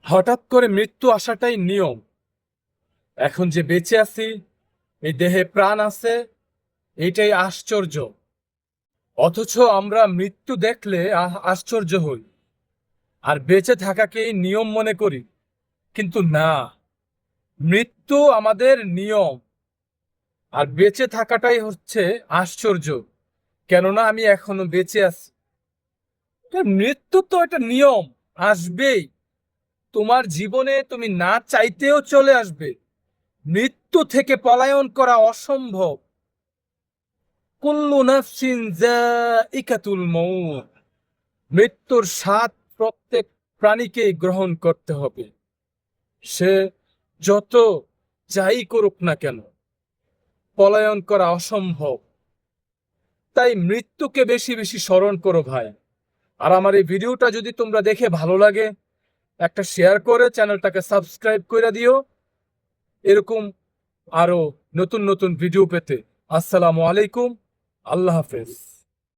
হঠাৎ করে মৃত্যু আসাটাই নিয়ম। এখন যে বেঁচে আছি, এই দেহে প্রাণ আছে, এইটাই আশ্চর্য। অথচ আমরা মৃত্যু দেখলে আশ্চর্য হই আর বেঁচে থাকাকেই নিয়ম মনে করি। কিন্তু না, মৃত্যু আমাদের নিয়ম আর বেঁচে থাকাটাই হচ্ছে আশ্চর্য। কেননা আমি এখনো বেঁচে আছি। তো মৃত্যু তো একটা নিয়ম, আসবেই। তোমার জীবনে তুমি না চাইতেও চলে আসবে। মৃত্যু থেকে পলায়ন করা অসম্ভব। কুল্লু নাফসিন যায়িকাতুল মউত। মৃত্যুর স্বাদ প্রত্যেক প্রাণীকেই গ্রহণ করতে হবে, সে যত যাই করুক না কেন। পলায়ন করা অসম্ভব। তাই মৃত্যুকে বেশি বেশি স্মরণ করো ভাই। আর আমার এই ভিডিওটা যদি তোমরা দেখে ভালো লাগে, একটা শেয়ার করে চ্যানেলটাকে সাবস্ক্রাইব করে দিও, এরকম আরো নতুন নতুন ভিডিও পেতে। আসসালামু আলাইকুম, আল্লাহ হাফেজ।